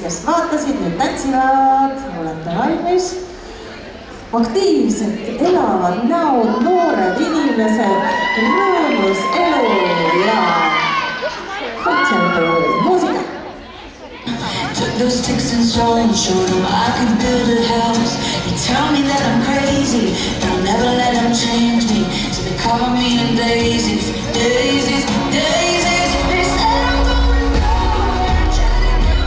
kes vaatasid, nüüd tantsivad, olete valmis. Aktiivsed, elavad näod, noored inimesed, rõõmus elu ja kontserdi muusika. Took those sticks and stones, showed them I could build a house. They tell me that I'm crazy, but I'll never let them change me. So they cover me in daisies, daisies, daisies. They said I'm going nowhere, trying to get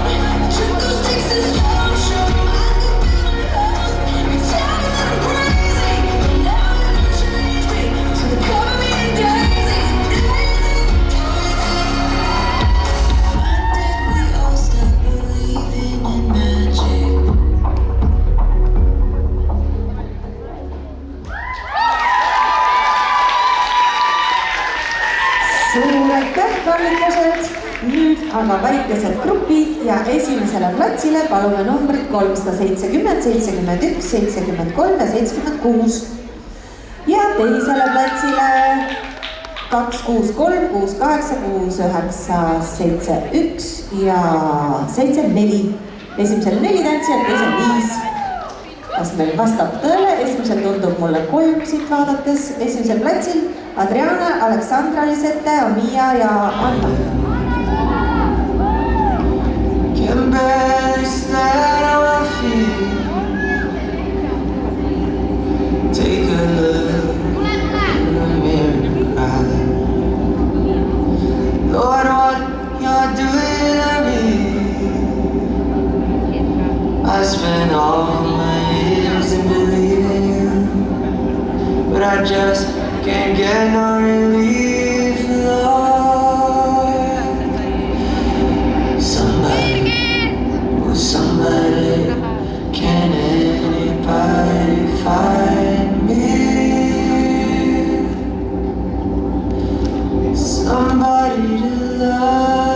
me on. Took those sticks and stones, showed them I could build a house. They tell me that I'm crazy, but I'll never let them change me. So they cover me in daisies, daisies, daisies. When did we all stop believing in magic? Suured kallikesed, nüüd aga väikesed grupid ja esimesele platsile palume numbrid 370, 71, 73 ja 76. Ja teisele platsile 263, 68, 69, 71 ja 74. Esimesel 4 tantsijat, teisel 5. Kas meil vastab tõele? Esimesel tundub mulle 3 siit vaadates. Esimesel platsil Adriana, Aleksandra Lisette, Amia ja Anna. Can barely stand on my feet. Take a look in the mirror and cry. Lord, what you're doing to me. I spent all my years in believing you, but I just can't get no relief, Lord. Somebody, can anybody find me? Somebody to love.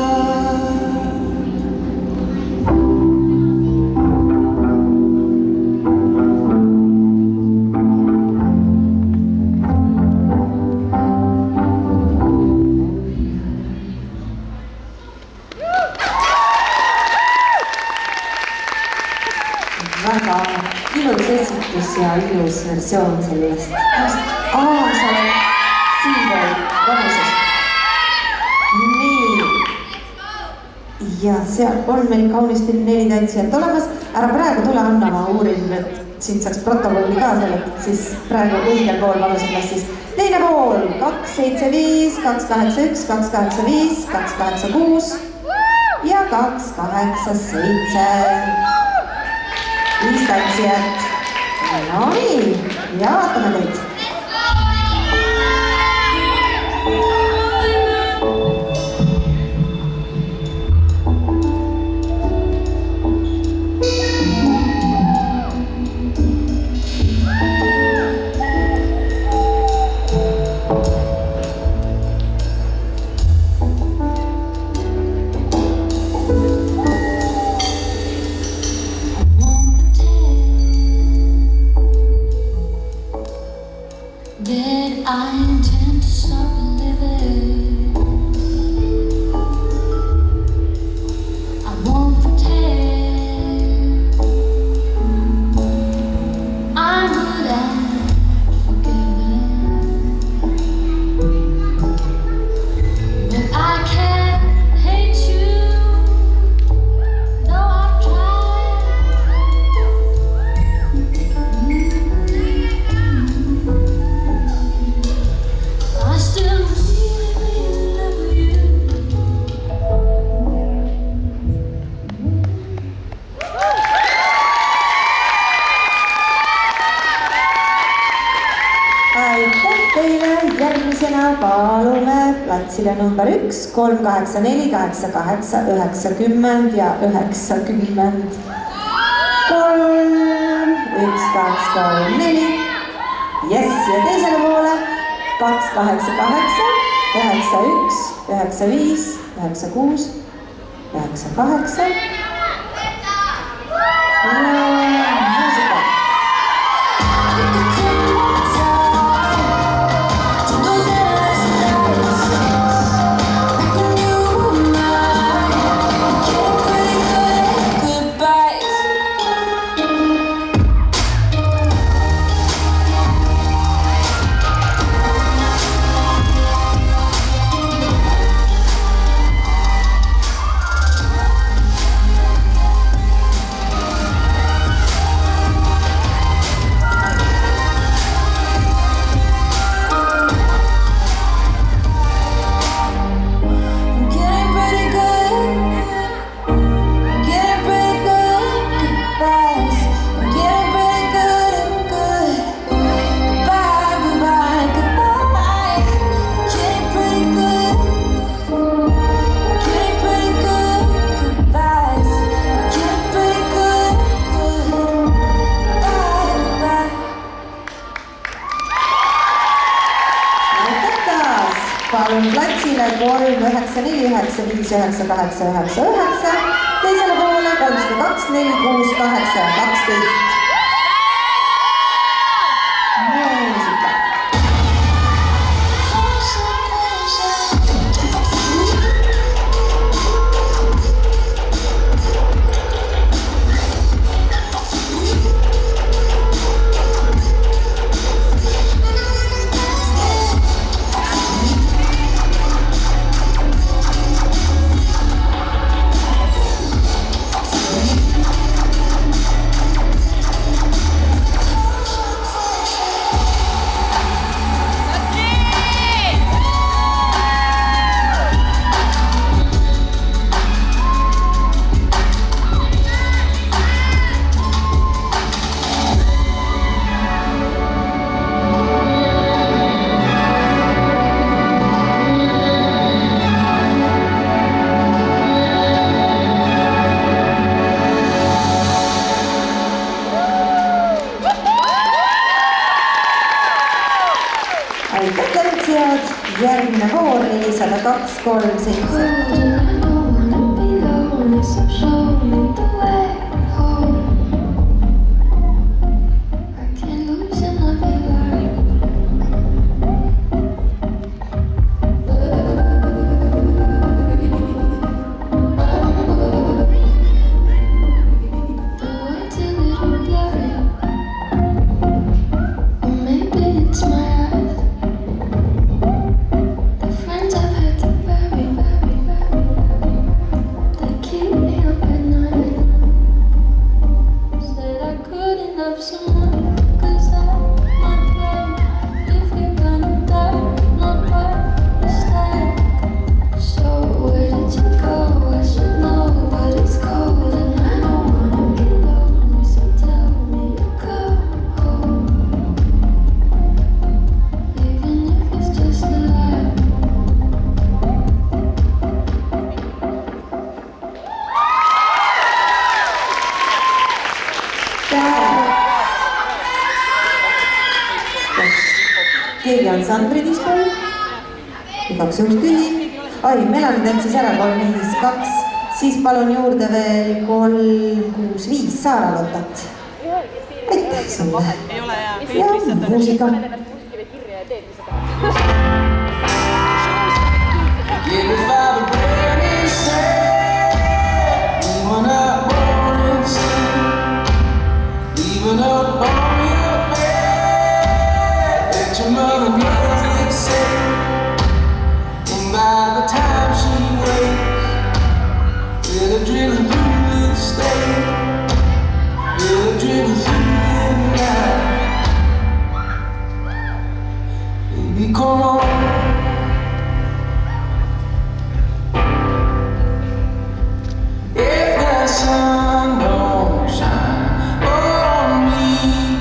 Väga ilus esitus ja ilus versioon sellest. Sa oled siinpool vanuses. Nii. Ja seal on meil kaunisti 4 tantsijat olemas. Ära praegu tule, Anna, ma uurin, et siin saaks protokolli ka sellelt, siis praegu õigel pool vanuseklassis. Teine pool, 275, 281, 285, 286 ja 287. 5 tantsijat. No nii, ja vaatame teid. I intend to stop living. I won't pretend I'm good at forgiving, but I can't hate you. No, I've tried. I still really love you. Aitäh teile! Järgmisena palume platsile number 1, 384, 88, 90 ja 90. 3, 1, 2, 3, 4. Yes, ja teisele poole 288, 91, 95, 96, 98. Ja muusika. Back when you were mine, getting pretty good. palun platsile 394959899, teisele poole 302 468 12. Muusika. Aitäh tantsijad, järgmine voor 1. Keegi on Sandri diskol, igaks juhuks tühi. Ai, Melani tantsis ära 352, siis palun juurde veel 365 Saaralotat. Aitäh sulle. Ja muusika. Come on. If the sun don't shine on me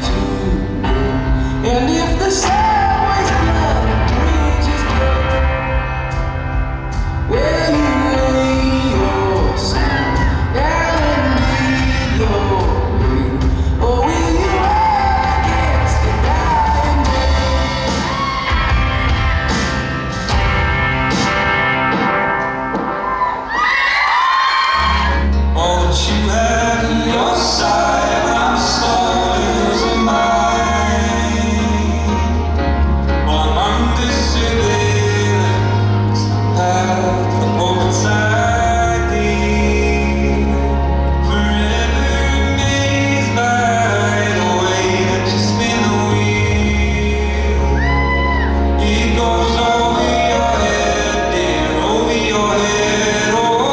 today, and if the subway's blood reaches break, will you lay your son down and lead your way, or will you run against the dying day? All that you had on your side, I'm slowly losing mine. While I'm disappearing, path the poet's idea. Forever amazed by the way that you spin the wheel. It goes over your head, dear, over your head, over.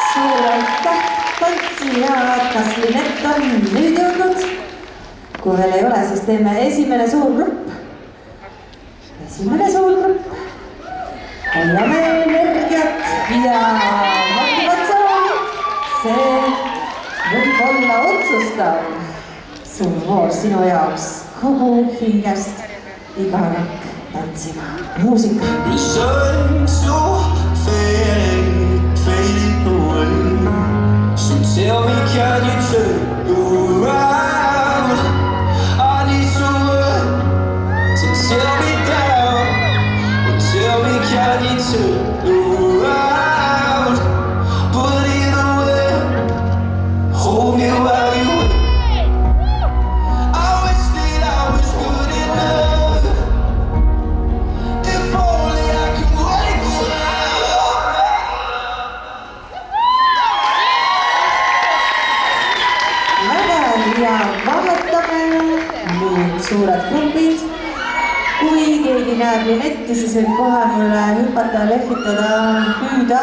Suur aitäh tantsijad, kas moment on nüüd jõudnud. Kui veel ei ole, siis teeme esimene suur grupp. Esimene suur grupp. Hoiame energiat ja motivatsiooni. See võib olla otsustav. Suur voor sinu jaoks kogu hingest iga rakk tantsima muusika. The sun so fading away. So tell me, can you turn around? I need someone to tear me down. Well, tell me, can you turn around? But either way, hold me while you wait. I wish that I was good enough. If only I could wake up. Vägev ja vahetame nüüd suured grupid. Kui keegi näeb Linetti, siis võib kohe mulle hüpata, lehvitada, hüüda,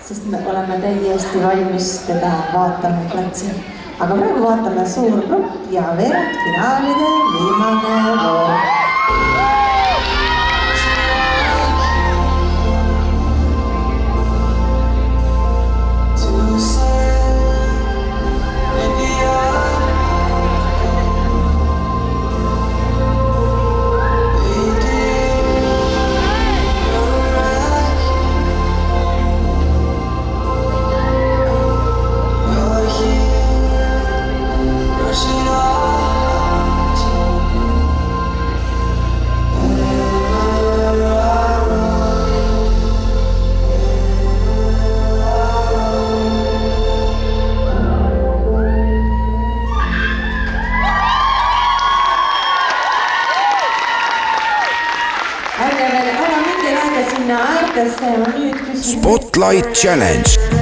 sest me oleme täiesti valmis teda vaatama platsil. Aga praegu vaatame suur grupp ja veerandfinaalide viimane voor. Ärge veel ära minge, lähge sinna äärtesse ja nüüd küsime. Spotlight Challenge.